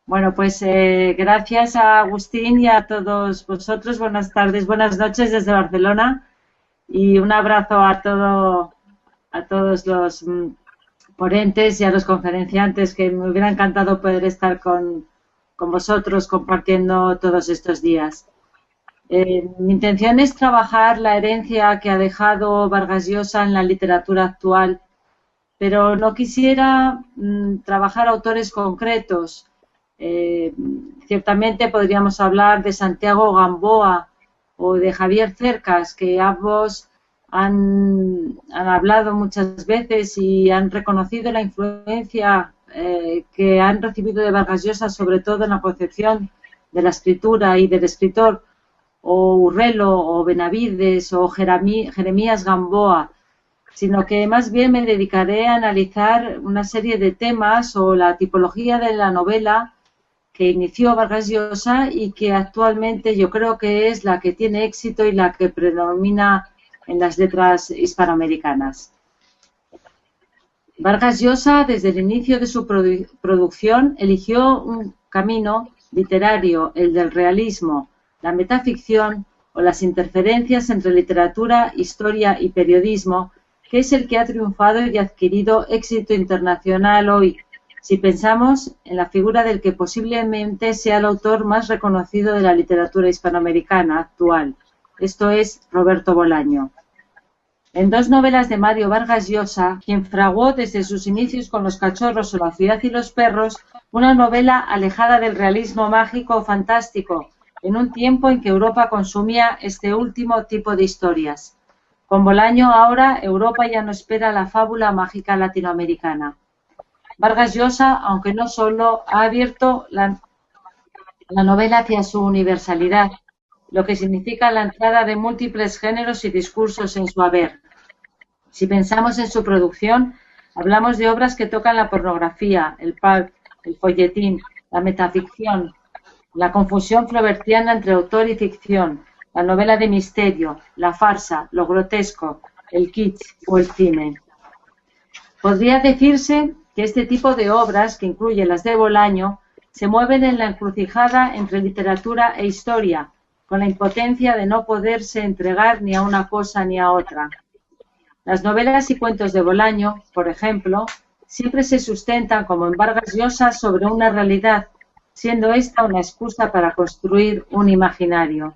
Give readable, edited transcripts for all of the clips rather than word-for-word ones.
Bueno, pues gracias a Agustín y a todos vosotros. Buenas tardes, buenas noches desde Barcelona y un abrazo a todos los ponentes y a los conferenciantes que me hubiera encantado poder estar con vosotros compartiendo todos estos días. Mi intención es trabajar la herencia que ha dejado Vargas Llosa en la literatura actual, pero no quisiera trabajar autores concretos. Eh, Ciertamente podríamos hablar de Santiago Gamboa o de Javier Cercas, que ambos han hablado muchas veces y han reconocido la influencia que han recibido de Vargas Llosa, sobre todo en la concepción de la escritura y del escritor, o Urrelo, o Benavides, o Jeremías Gamboa, sino que más bien me dedicaré a analizar una serie de temas o la tipología de la novela que inició Vargas Llosa y que actualmente yo creo que es la que tiene éxito y la que predomina en las letras hispanoamericanas. Vargas Llosa, desde el inicio de su producción, eligió un camino literario, el del realismo, la metaficción o las interferencias entre literatura, historia y periodismo, que es el que ha triunfado y adquirido éxito internacional hoy, si pensamos en la figura del que posiblemente sea el autor más reconocido de la literatura hispanoamericana actual, esto es Roberto Bolaño. En dos novelas de Mario Vargas Llosa, quien fraguó desde sus inicios con Los cachorros o La ciudad y los perros, una novela alejada del realismo mágico o fantástico, en un tiempo en que Europa consumía este último tipo de historias. Con Bolaño ahora Europa ya no espera la fábula mágica latinoamericana. Vargas Llosa, aunque no solo, ha abierto la novela hacia su universalidad, lo que significa la entrada de múltiples géneros y discursos en su haber. Si pensamos en su producción, hablamos de obras que tocan la pornografía, el pulp, el folletín, la metaficción, la confusión flaubertiana entre autor y ficción, la novela de misterio, la farsa, lo grotesco, el kitsch o el cine. Podría decirse que este tipo de obras, que incluye las de Bolaño, se mueven en la encrucijada entre literatura e historia, con la impotencia de no poderse entregar ni a una cosa ni a otra. Las novelas y cuentos de Bolaño, por ejemplo, siempre se sustentan, como en Vargas Llosa, sobre una realidad, siendo esta una excusa para construir un imaginario.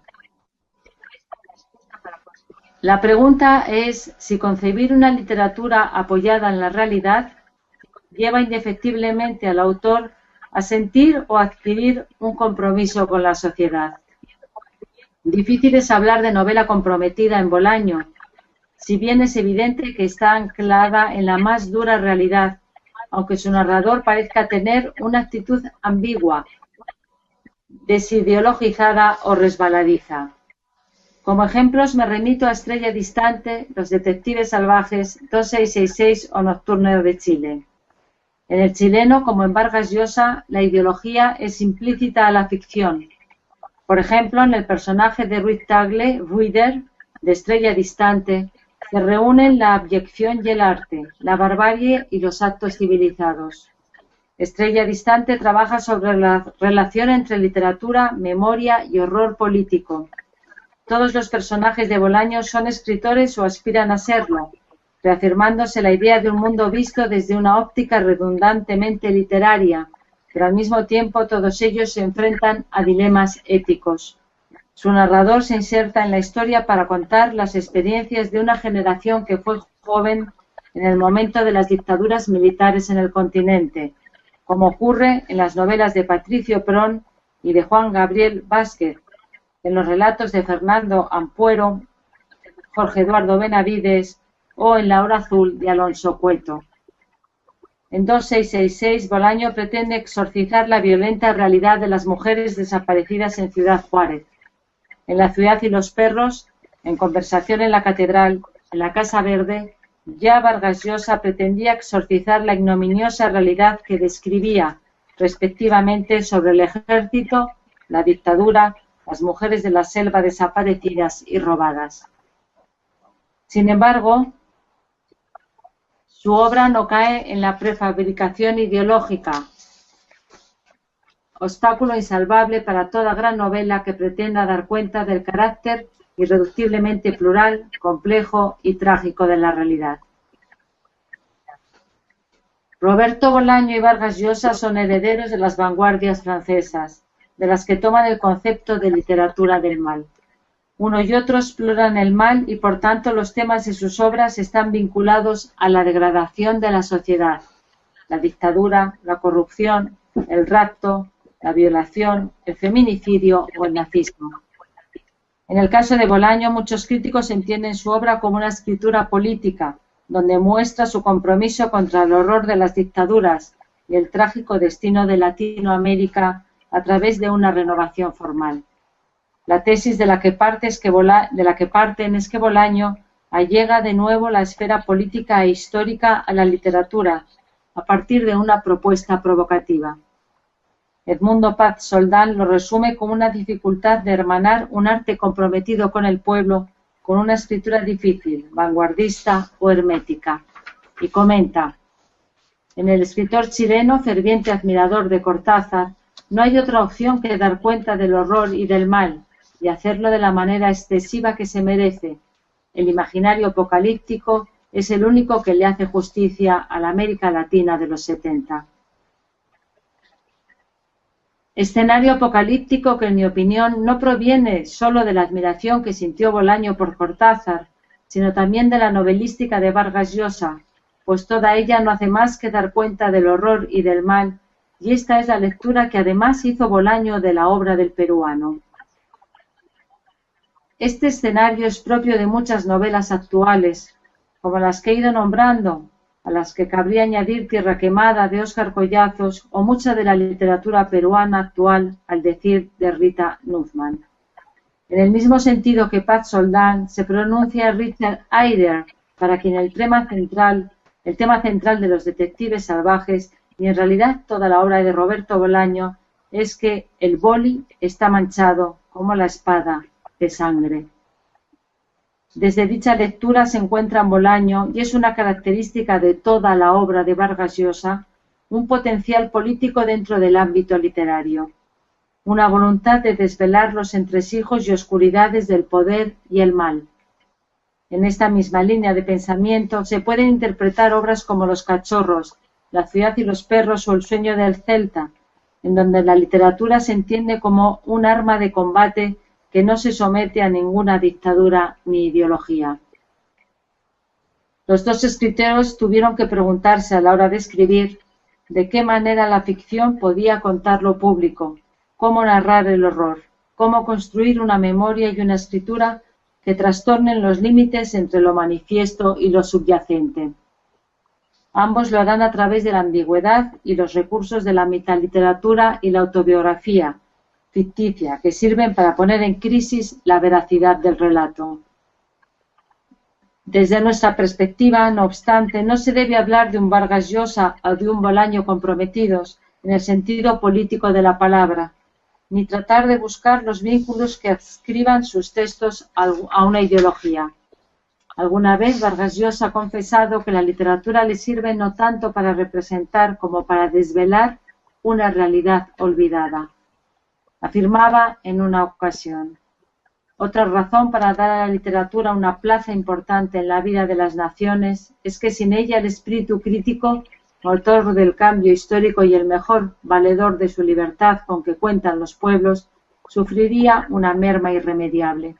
La pregunta es si concebir una literatura apoyada en la realidad lleva indefectiblemente al autor a sentir o adquirir un compromiso con la sociedad. Difícil es hablar de novela comprometida en Bolaño, si bien es evidente que está anclada en la más dura realidad, aunque su narrador parezca tener una actitud ambigua, desideologizada o resbaladiza. Como ejemplos me remito a Estrella Distante, Los detectives salvajes, 2666 o Nocturno de Chile. En el chileno, como en Vargas Llosa, la ideología es implícita a la ficción. Por ejemplo, en el personaje de Ruiz Tagle, Ruider, de Estrella Distante, se reúnen la abyección y el arte, la barbarie y los actos civilizados. Estrella Distante trabaja sobre la relación entre literatura, memoria y horror político. Todos los personajes de Bolaño son escritores o aspiran a serlo, reafirmándose la idea de un mundo visto desde una óptica redundantemente literaria, pero al mismo tiempo todos ellos se enfrentan a dilemas éticos. Su narrador se inserta en la historia para contar las experiencias de una generación que fue joven en el momento de las dictaduras militares en el continente, como ocurre en las novelas de Patricio Prón y de Juan Gabriel Vázquez, en los relatos de Fernando Ampuero, Jorge Eduardo Benavides o en La hora azul de Alonso Cueto. En 2666, Bolaño pretende exorcizar la violenta realidad de las mujeres desaparecidas en Ciudad Juárez. En La ciudad y los perros, en Conversación en la catedral, en la Casa Verde, ya Vargas Llosa pretendía exorcizar la ignominiosa realidad que describía, respectivamente, sobre el ejército, la dictadura, las mujeres de la selva desaparecidas y robadas. Sin embargo, su obra no cae en la prefabricación ideológica obstáculo insalvable para toda gran novela que pretenda dar cuenta del carácter irreductiblemente plural, complejo y trágico de la realidad. Roberto Bolaño y Vargas Llosa son herederos de las vanguardias francesas, de las que toman el concepto de literatura del mal. Uno y otro exploran el mal y por tanto los temas de sus obras están vinculados a la degradación de la sociedad, la dictadura, la corrupción, el rapto, la violación, el feminicidio o el nazismo. En el caso de Bolaño, muchos críticos entienden su obra como una escritura política, donde muestra su compromiso contra el horror de las dictaduras y el trágico destino de Latinoamérica a través de una renovación formal. La tesis de la que parten es que Bolaño allega de nuevo la esfera política e histórica a la literatura, a partir de una propuesta provocativa. Edmundo Paz Soldán lo resume como una dificultad de hermanar un arte comprometido con el pueblo con una escritura difícil, vanguardista o hermética. Y comenta: en el escritor chileno, ferviente admirador de Cortázar, no hay otra opción que dar cuenta del horror y del mal, y hacerlo de la manera excesiva que se merece. El imaginario apocalíptico es el único que le hace justicia a la América Latina de los 70. Escenario apocalíptico que, en mi opinión, no proviene solo de la admiración que sintió Bolaño por Cortázar, sino también de la novelística de Vargas Llosa, pues toda ella no hace más que dar cuenta del horror y del mal, y esta es la lectura que además hizo Bolaño de la obra del peruano. Este escenario es propio de muchas novelas actuales, como las que he ido nombrando, a las que cabría añadir Tierra Quemada de Óscar Collazos o mucha de la literatura peruana actual, al decir de Rita Nussmann. En el mismo sentido que Paz Soldán, se pronuncia Richard Eyre, para quien el tema central de los detectives salvajes y en realidad toda la obra de Roberto Bolaño es que el boli está manchado como la espada de sangre. Desde dicha lectura se encuentra en Bolaño, y es una característica de toda la obra de Vargas Llosa, un potencial político dentro del ámbito literario, una voluntad de desvelar los entresijos y oscuridades del poder y el mal. En esta misma línea de pensamiento se pueden interpretar obras como Los cachorros, La ciudad y los perros o El sueño del celta, en donde la literatura se entiende como un arma de combate que no se somete a ninguna dictadura ni ideología. Los dos escritores tuvieron que preguntarse a la hora de escribir de qué manera la ficción podía contar lo público, cómo narrar el horror, cómo construir una memoria y una escritura que trastornen los límites entre lo manifiesto y lo subyacente. Ambos lo harán a través de la ambigüedad y los recursos de la metaliteratura y la autobiografía ficticia, que sirven para poner en crisis la veracidad del relato. Desde nuestra perspectiva, no obstante, no se debe hablar de un Vargas Llosa o de un Bolaño comprometidos en el sentido político de la palabra, ni tratar de buscar los vínculos que adscriban sus textos a una ideología. Alguna vez Vargas Llosa ha confesado que la literatura le sirve no tanto para representar como para desvelar una realidad olvidada. Afirmaba en una ocasión: otra razón para dar a la literatura una plaza importante en la vida de las naciones es que sin ella el espíritu crítico, motor del cambio histórico y el mejor valedor de su libertad con que cuentan los pueblos, sufriría una merma irremediable.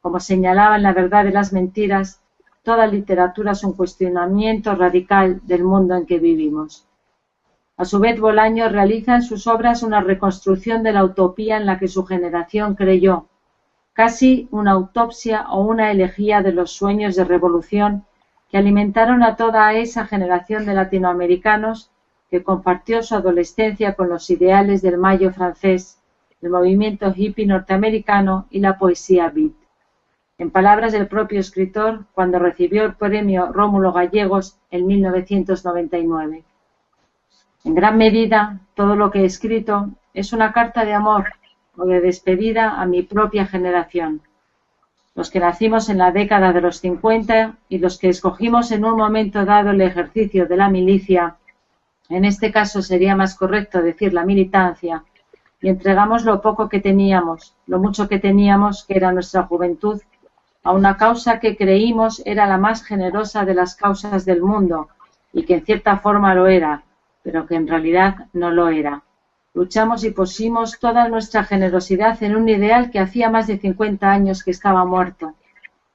Como señalaba en La verdad de las mentiras, toda literatura es un cuestionamiento radical del mundo en que vivimos. A su vez, Bolaño realiza en sus obras una reconstrucción de la utopía en la que su generación creyó, casi una autopsia o una elegía de los sueños de revolución que alimentaron a toda esa generación de latinoamericanos que compartió su adolescencia con los ideales del Mayo francés, el movimiento hippie norteamericano y la poesía beat. En palabras del propio escritor, cuando recibió el premio Rómulo Gallegos en 1999. En gran medida, todo lo que he escrito es una carta de amor o de despedida a mi propia generación. Los que nacimos en la década de los 50 y los que escogimos en un momento dado el ejercicio de la milicia, en este caso sería más correcto decir la militancia, y entregamos lo poco que teníamos, lo mucho que teníamos, que era nuestra juventud, a una causa que creímos era la más generosa de las causas del mundo, y que en cierta forma lo era, pero que en realidad no lo era. Luchamos y pusimos toda nuestra generosidad en un ideal que hacía más de 50 años que estaba muerto,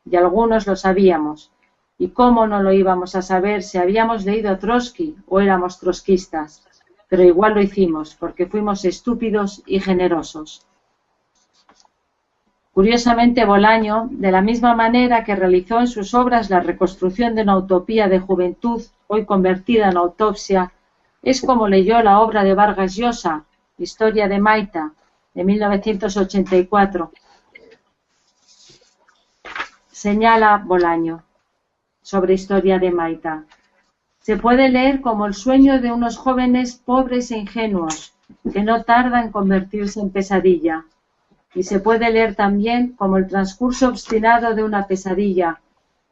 y algunos lo sabíamos. ¿Y cómo no lo íbamos a saber si habíamos leído a Trotsky o éramos trotskistas? Pero igual lo hicimos, porque fuimos estúpidos y generosos. Curiosamente, Bolaño, de la misma manera que realizó en sus obras la reconstrucción de una utopía de juventud, hoy convertida en autopsia, es como leyó la obra de Vargas Llosa, Historia de Maita, de 1984. Señala Bolaño sobre Historia de Maita. Se puede leer como el sueño de unos jóvenes pobres e ingenuos, que no tarda en convertirse en pesadilla. Y se puede leer también como el transcurso obstinado de una pesadilla,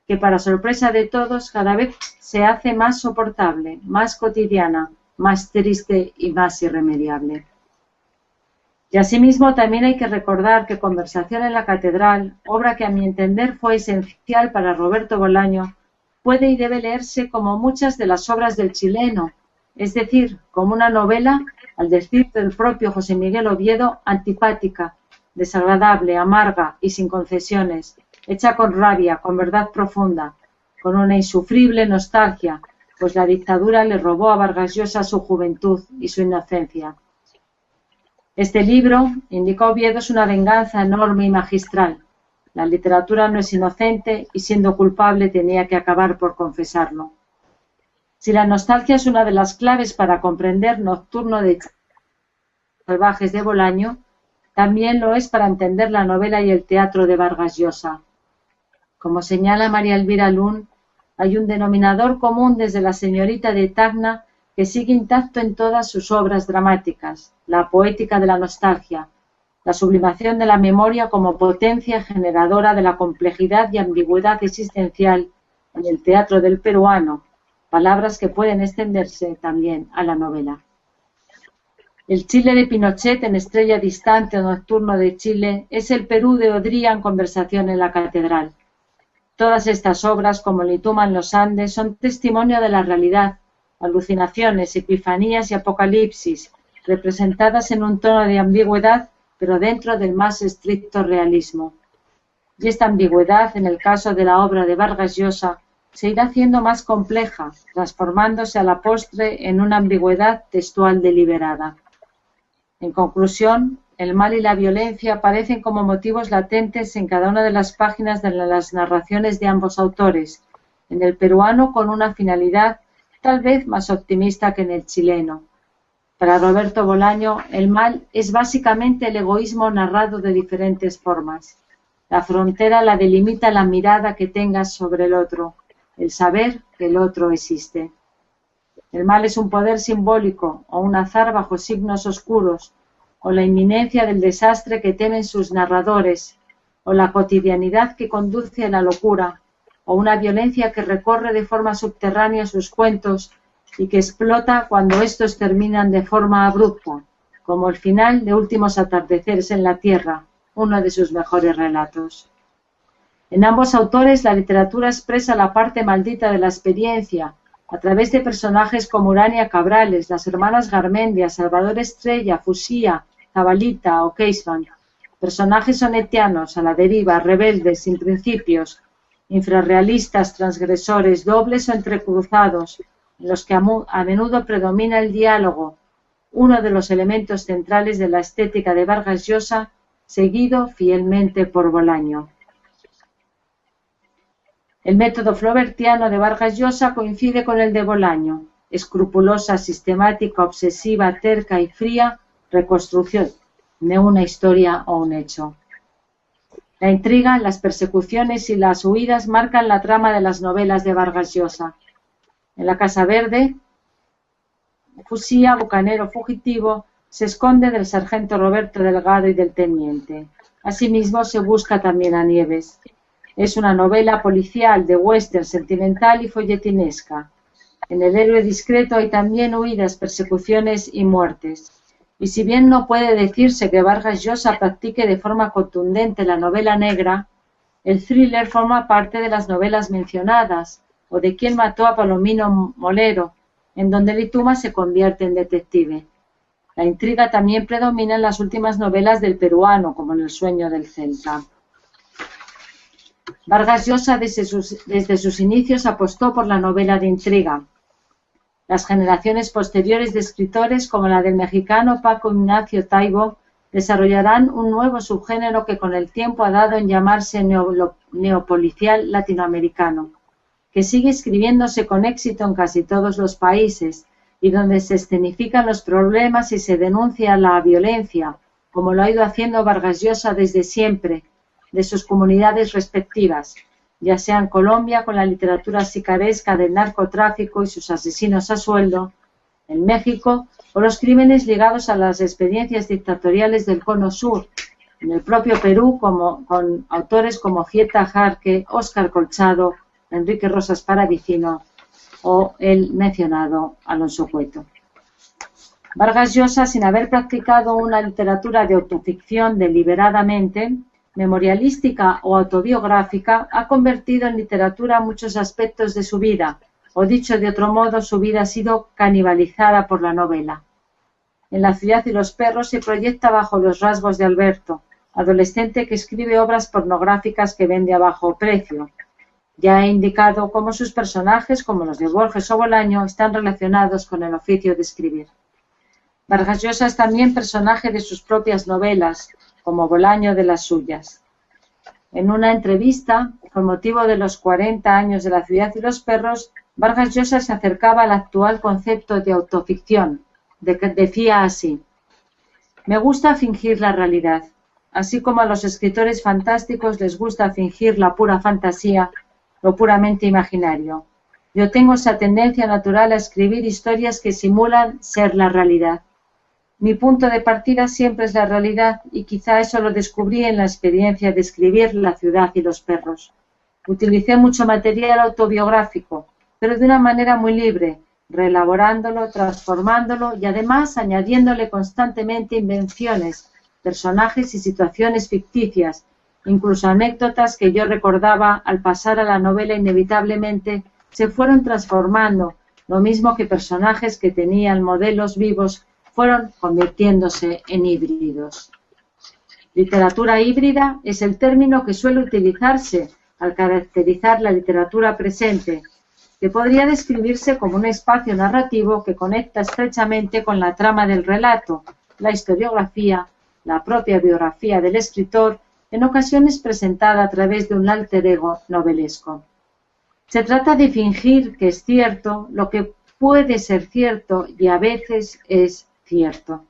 que para sorpresa de todos cada vez se hace más soportable, más cotidiana, más triste y más irremediable. Y asimismo también hay que recordar que Conversación en la Catedral, obra que a mi entender fue esencial para Roberto Bolaño, puede y debe leerse como muchas de las obras del chileno, es decir, como una novela, al decir del propio José Miguel Oviedo, antipática, desagradable, amarga y sin concesiones, hecha con rabia, con verdad profunda, con una insufrible nostalgia, pues la dictadura le robó a Vargas Llosa su juventud y su inocencia. Este libro, indicó Oviedo, es una venganza enorme y magistral. La literatura no es inocente y siendo culpable tenía que acabar por confesarlo. Si la nostalgia es una de las claves para comprender Nocturno de Salvajes de Bolaño, también lo es para entender la novela y el teatro de Vargas Llosa. Como señala María Elvira Lund, hay un denominador común desde La señorita de Tacna que sigue intacto en todas sus obras dramáticas, la poética de la nostalgia, la sublimación de la memoria como potencia generadora de la complejidad y ambigüedad existencial en el teatro del peruano, palabras que pueden extenderse también a la novela. El Chile de Pinochet en Estrella distante o Nocturno de Chile es el Perú de Odría en Conversación en la Catedral. Todas estas obras, como Lituma en los Andes, son testimonio de la realidad, alucinaciones, epifanías y apocalipsis, representadas en un tono de ambigüedad, pero dentro del más estricto realismo. Y esta ambigüedad, en el caso de la obra de Vargas Llosa, se irá haciendo más compleja, transformándose a la postre en una ambigüedad textual deliberada. En conclusión, el mal y la violencia aparecen como motivos latentes en cada una de las páginas de las narraciones de ambos autores, en el peruano con una finalidad tal vez más optimista que en el chileno. Para Roberto Bolaño, el mal es básicamente el egoísmo narrado de diferentes formas. La frontera la delimita la mirada que tengas sobre el otro, el saber que el otro existe. El mal es un poder simbólico o un azar bajo signos oscuros, o la inminencia del desastre que temen sus narradores, o la cotidianidad que conduce a la locura, o una violencia que recorre de forma subterránea sus cuentos y que explota cuando estos terminan de forma abrupta, como el final de Últimos atardeceres en la Tierra, uno de sus mejores relatos. En ambos autores la literatura expresa la parte maldita de la experiencia, a través de personajes como Urania Cabrales, las hermanas Garmendia, Salvador Estrella, Fusía, Zabalita o Keisman, personajes sonetianos, a la deriva, rebeldes, sin principios, infrarrealistas, transgresores, dobles o entrecruzados, en los que a menudo predomina el diálogo, uno de los elementos centrales de la estética de Vargas Llosa, seguido fielmente por Bolaño. El método flaubertiano de Vargas Llosa coincide con el de Bolaño, escrupulosa, sistemática, obsesiva, terca y fría reconstrucción de una historia o un hecho. La intriga, las persecuciones y las huidas marcan la trama de las novelas de Vargas Llosa. En la Casa Verde, Fusía, bucanero fugitivo, se esconde del sargento Roberto Delgado y del teniente. Asimismo, se busca también a Nieves. Es una novela policial de western sentimental y folletinesca. En El héroe discreto hay también huidas, persecuciones y muertes. Y si bien no puede decirse que Vargas Llosa practique de forma contundente la novela negra, el thriller forma parte de las novelas mencionadas, o de Quién mató a Palomino Molero, en donde Lituma se convierte en detective. La intriga también predomina en las últimas novelas del peruano, como en El sueño del Celta. Vargas Llosa desde sus inicios apostó por la novela de intriga. Las generaciones posteriores de escritores, como la del mexicano Paco Ignacio Taibo, desarrollarán un nuevo subgénero que con el tiempo ha dado en llamarse neopolicial latinoamericano, que sigue escribiéndose con éxito en casi todos los países y donde se escenifican los problemas y se denuncia la violencia, como lo ha ido haciendo Vargas Llosa desde siempre, de sus comunidades respectivas, ya sea en Colombia con la literatura sicaresca del narcotráfico y sus asesinos a sueldo, en México o los crímenes ligados a las experiencias dictatoriales del Cono Sur, en el propio Perú con autores como Gieta Jarque, Óscar Colchado, Enrique Rosas Paravicino o el mencionado Alonso Cueto. Vargas Llosa, sin haber practicado una literatura de autoficción deliberadamente, memorialística o autobiográfica, ha convertido en literatura muchos aspectos de su vida, o dicho de otro modo, su vida ha sido canibalizada por la novela. En La ciudad y los perros se proyecta bajo los rasgos de Alberto, adolescente que escribe obras pornográficas que vende a bajo precio. Ya he indicado cómo sus personajes, como los de Borges o Bolaño, están relacionados con el oficio de escribir. Vargas Llosa es también personaje de sus propias novelas, como Bolaño de las suyas. En una entrevista, con motivo de los 40 años de La ciudad y los perros, Vargas Llosa se acercaba al actual concepto de autoficción. Decía así: me gusta fingir la realidad, así como a los escritores fantásticos les gusta fingir la pura fantasía, lo puramente imaginario. Yo tengo esa tendencia natural a escribir historias que simulan ser la realidad. Mi punto de partida siempre es la realidad y quizá eso lo descubrí en la experiencia de escribir La ciudad y los perros. Utilicé mucho material autobiográfico, pero de una manera muy libre, reelaborándolo, transformándolo y además añadiéndole constantemente invenciones, personajes y situaciones ficticias, incluso anécdotas que yo recordaba al pasar a la novela inevitablemente se fueron transformando, lo mismo que personajes que tenían modelos vivos fueron convirtiéndose en híbridos. Literatura híbrida es el término que suele utilizarse al caracterizar la literatura presente, que podría describirse como un espacio narrativo que conecta estrechamente con la trama del relato, la historiografía, la propia biografía del escritor, en ocasiones presentada a través de un alter ego novelesco. Se trata de fingir que es cierto lo que puede ser cierto y a veces es cierto.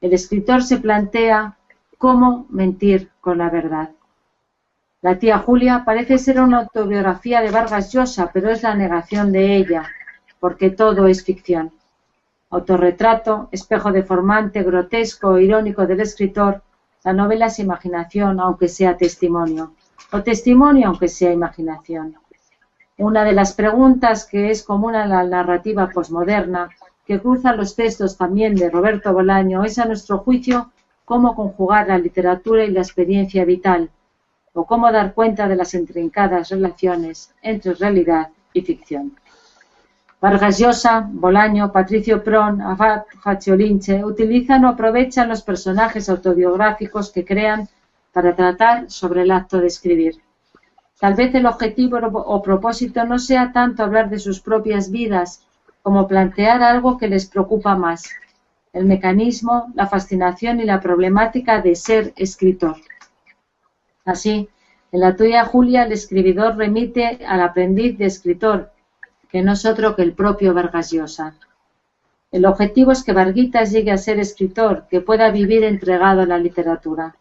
El escritor se plantea cómo mentir con la verdad. La tía Julia parece ser una autobiografía de Vargas Llosa, pero es la negación de ella, porque todo es ficción. Autorretrato, espejo deformante, grotesco, irónico del escritor, la novela es imaginación, aunque sea testimonio, o testimonio, aunque sea imaginación. Una de las preguntas que es común a la narrativa posmoderna, que cruza los textos también de Roberto Bolaño, es a nuestro juicio cómo conjugar la literatura y la experiencia vital, o cómo dar cuenta de las intrincadas relaciones entre realidad y ficción. Vargas Llosa, Bolaño, Patricio Prón, Abad Faciolince utilizan o aprovechan los personajes autobiográficos que crean para tratar sobre el acto de escribir. Tal vez el objetivo o propósito no sea tanto hablar de sus propias vidas, como plantear algo que les preocupa más, el mecanismo, la fascinación y la problemática de ser escritor. Así, en La tuya Julia, el escribidor remite al aprendiz de escritor, que no es otro que el propio Vargas Llosa. El objetivo es que Varguitas llegue a ser escritor, que pueda vivir entregado a la literatura.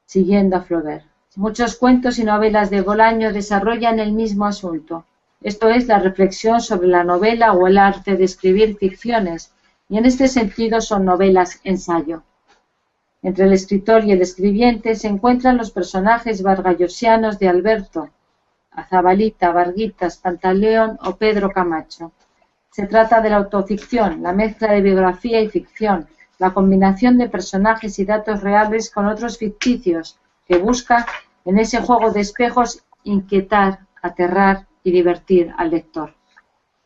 Siguiendo a Flaubert. Muchos cuentos y novelas de Bolaño desarrollan el mismo asunto. Esto es la reflexión sobre la novela o el arte de escribir ficciones, y en este sentido son novelas ensayo. Entre el escritor y el escribiente se encuentran los personajes vargallosianos de Alberto, Azabalita, Varguitas, Pantaleón o Pedro Camacho. Se trata de la autoficción, la mezcla de biografía y ficción, la combinación de personajes y datos reales con otros ficticios, que busca, en ese juego de espejos, inquietar, aterrar y divertir al lector.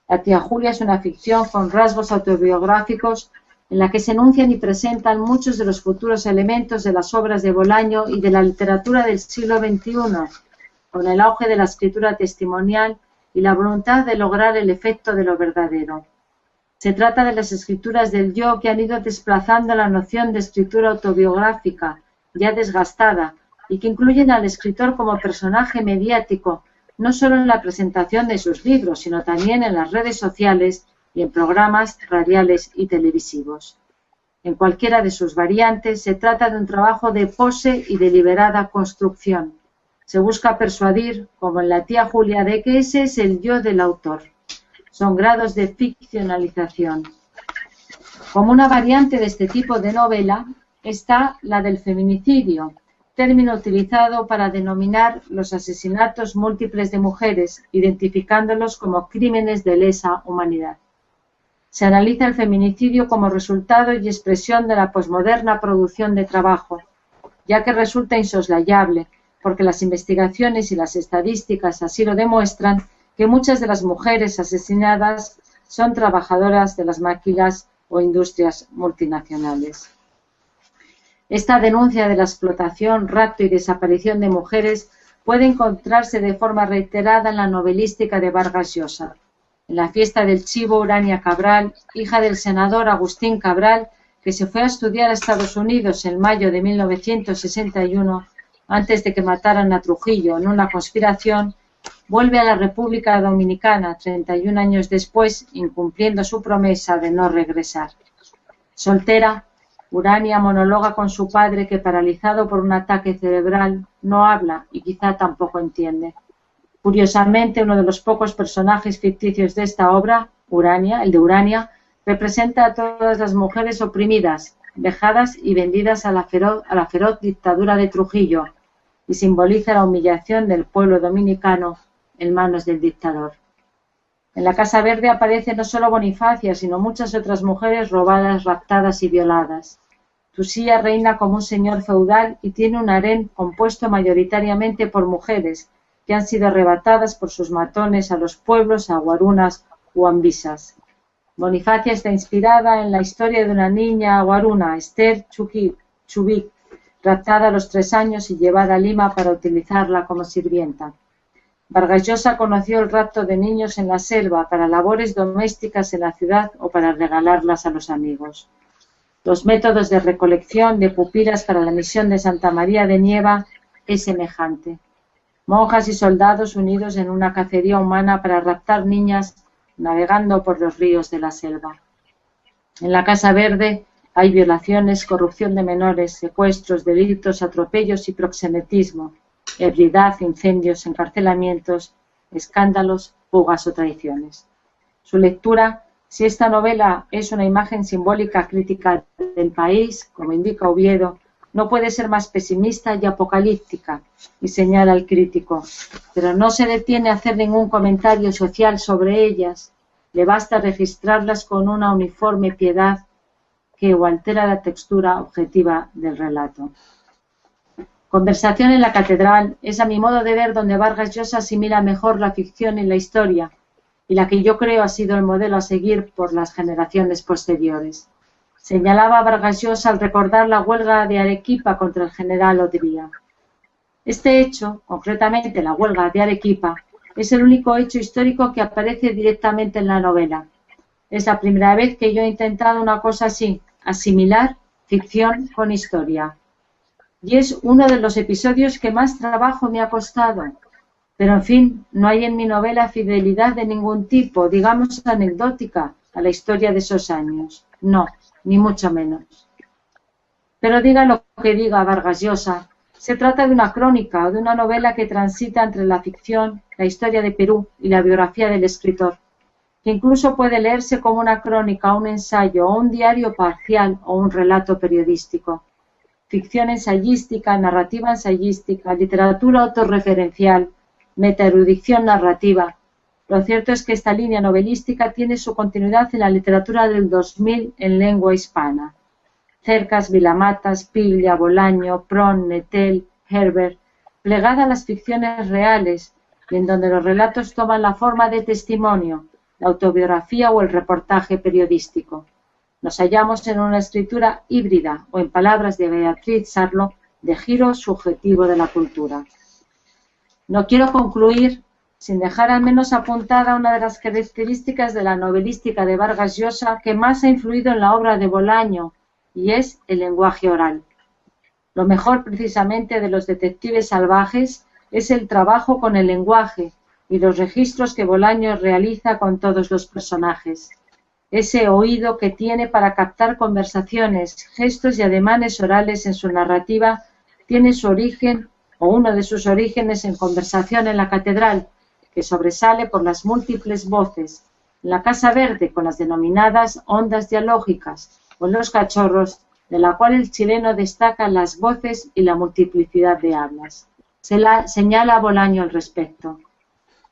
La tía Julia es una ficción con rasgos autobiográficos en la que se enuncian y presentan muchos de los futuros elementos de las obras de Bolaño y de la literatura del siglo XXI, con el auge de la escritura testimonial y la voluntad de lograr el efecto de lo verdadero. Se trata de las escrituras del yo que han ido desplazando la noción de escritura autobiográfica, ya desgastada, y que incluyen al escritor como personaje mediático, no solo en la presentación de sus libros, sino también en las redes sociales y en programas radiales y televisivos. En cualquiera de sus variantes, se trata de un trabajo de pose y deliberada construcción. Se busca persuadir, como en la tía Julia, de que ese es el yo del autor. Son grados de ficcionalización. Como una variante de este tipo de novela está la del feminicidio, término utilizado para denominar los asesinatos múltiples de mujeres, identificándolos como crímenes de lesa humanidad. Se analiza el feminicidio como resultado y expresión de la posmoderna producción de trabajo, ya que resulta insoslayable, porque las investigaciones y las estadísticas así lo demuestran, que muchas de las mujeres asesinadas son trabajadoras de las máquinas o industrias multinacionales. Esta denuncia de la explotación, rapto y desaparición de mujeres puede encontrarse de forma reiterada en la novelística de Vargas Llosa. En La fiesta del chivo, Urania Cabral, hija del senador Agustín Cabral, que se fue a estudiar a Estados Unidos en mayo de 1961, antes de que mataran a Trujillo en una conspiración, vuelve a la República Dominicana 31 años después, incumpliendo su promesa de no regresar. Soltera, Urania monologa con su padre que, paralizado por un ataque cerebral, no habla y quizá tampoco entiende. Curiosamente, uno de los pocos personajes ficticios de esta obra, Urania, el de Urania, representa a todas las mujeres oprimidas, vejadas y vendidas a la feroz dictadura de Trujillo, y simboliza la humillación del pueblo dominicano en manos del dictador. En la Casa Verde aparece no solo Bonifacia, sino muchas otras mujeres robadas, raptadas y violadas. Tusía reina como un señor feudal y tiene un harén compuesto mayoritariamente por mujeres que han sido arrebatadas por sus matones a los pueblos, a guarunas o ambisas. Bonifacia está inspirada en la historia de una niña guaruna, Esther Chubik, raptada a los 3 años y llevada a Lima para utilizarla como sirvienta. Vargas Llosa conoció el rapto de niños en la selva para labores domésticas en la ciudad o para regalarlas a los amigos. Los métodos de recolección de pupilas para la misión de Santa María de Nieva es semejante. Monjas y soldados unidos en una cacería humana para raptar niñas navegando por los ríos de la selva. En la Casa Verde hay violaciones, corrupción de menores, secuestros, delitos, atropellos y proxenetismo, ebriedad, incendios, encarcelamientos, escándalos, fugas o traiciones. Su lectura, si esta novela es una imagen simbólica crítica del país, como indica Oviedo, no puede ser más pesimista y apocalíptica, y señala el crítico, pero no se detiene a hacer ningún comentario social sobre ellas, le basta registrarlas con una uniforme piedad que altera la textura objetiva del relato. Conversación en la catedral es, a mi modo de ver, donde Vargas Llosa asimila mejor la ficción y la historia, y la que yo creo ha sido el modelo a seguir por las generaciones posteriores. Señalaba Vargas Llosa al recordar la huelga de Arequipa contra el general Odría. Este hecho, concretamente la huelga de Arequipa, es el único hecho histórico que aparece directamente en la novela. Es la primera vez que yo he intentado una cosa así, asimilar ficción con historia. Y es uno de los episodios que más trabajo me ha costado. Pero, en fin, no hay en mi novela fidelidad de ningún tipo, digamos anecdótica, a la historia de esos años. No, ni mucho menos. Pero diga lo que diga Vargas Llosa, se trata de una crónica o de una novela que transita entre la ficción, la historia de Perú y la biografía del escritor, que incluso puede leerse como una crónica, un ensayo o un diario parcial o un relato periodístico. Ficción ensayística, narrativa ensayística, literatura autorreferencial, metaerudición narrativa. Lo cierto es que esta línea novelística tiene su continuidad en la literatura del 2000 en lengua hispana. Cercas, Vilamatas, Piglia, Bolaño, Pron, Nettel, Herbert, plegada a las ficciones reales y en donde los relatos toman la forma de testimonio, la autobiografía o el reportaje periodístico. Nos hallamos en una escritura híbrida o, en palabras de Beatriz Sarlo, de giro subjetivo de la cultura. No quiero concluir sin dejar al menos apuntada una de las características de la novelística de Vargas Llosa que más ha influido en la obra de Bolaño, y es el lenguaje oral. Lo mejor precisamente de los detectives salvajes es el trabajo con el lenguaje y los registros que Bolaño realiza con todos los personajes. Ese oído que tiene para captar conversaciones, gestos y ademanes orales en su narrativa tiene su origen, o uno de sus orígenes, en Conversación en la Catedral, que sobresale por las múltiples voces, en La Casa Verde con las denominadas ondas dialógicas, o en Los Cachorros, de la cual el chileno destaca las voces y la multiplicidad de hablas. Señala Bolaño al respecto.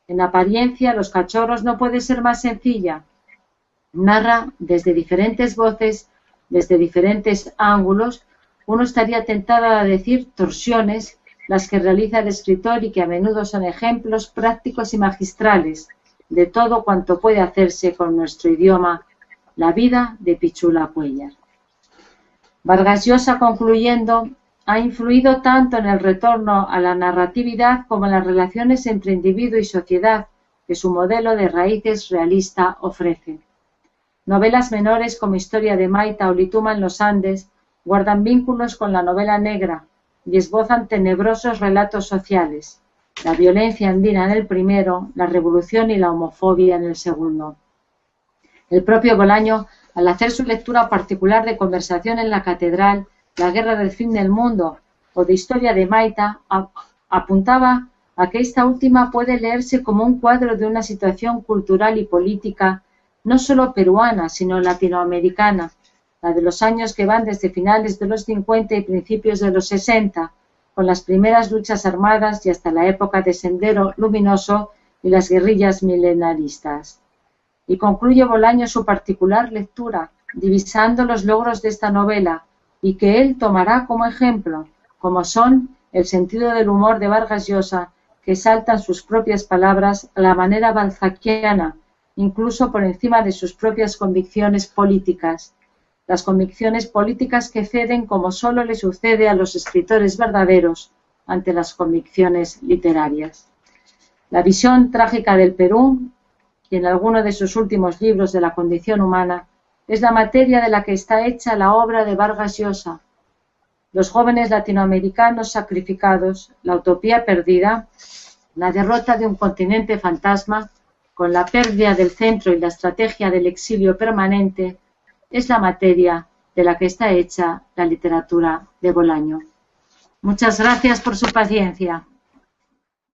En apariencia, Los Cachorros no puede ser más sencilla. Narra desde diferentes voces, desde diferentes ángulos. Uno estaría tentado a decir torsiones, las que realiza el escritor y que a menudo son ejemplos prácticos y magistrales de todo cuanto puede hacerse con nuestro idioma, la vida de Pichula Cuéllar. Vargas Llosa, concluyendo, ha influido tanto en el retorno a la narratividad como en las relaciones entre individuo y sociedad que su modelo de raíces realista ofrece. Novelas menores como Historia de Maita o Lituma en los Andes guardan vínculos con la novela negra y esbozan tenebrosos relatos sociales, la violencia andina en el primero, la revolución y la homofobia en el segundo. El propio Bolaño, al hacer su lectura particular de Conversación en la Catedral, La guerra del fin del mundo o de Historia de Maita, apuntaba a que esta última puede leerse como un cuadro de una situación cultural y política no solo peruana, sino latinoamericana, la de los años que van desde finales de los 50 y principios de los 60, con las primeras luchas armadas y hasta la época de Sendero Luminoso y las guerrillas milenaristas. Y concluye Bolaño su particular lectura, divisando los logros de esta novela, y que él tomará como ejemplo, como son el sentido del humor de Vargas Llosa, que salta en sus propias palabras a la manera balzaquiana, incluso por encima de sus propias convicciones políticas. Las convicciones políticas que ceden como solo le sucede a los escritores verdaderos ante las convicciones literarias. La visión trágica del Perú, y en alguno de sus últimos libros de la condición humana, es la materia de la que está hecha la obra de Vargas Llosa. Los jóvenes latinoamericanos sacrificados, la utopía perdida, la derrota de un continente fantasma, con la pérdida del centro y la estrategia del exilio permanente, es la materia de la que está hecha la literatura de Bolaño. Muchas gracias por su paciencia.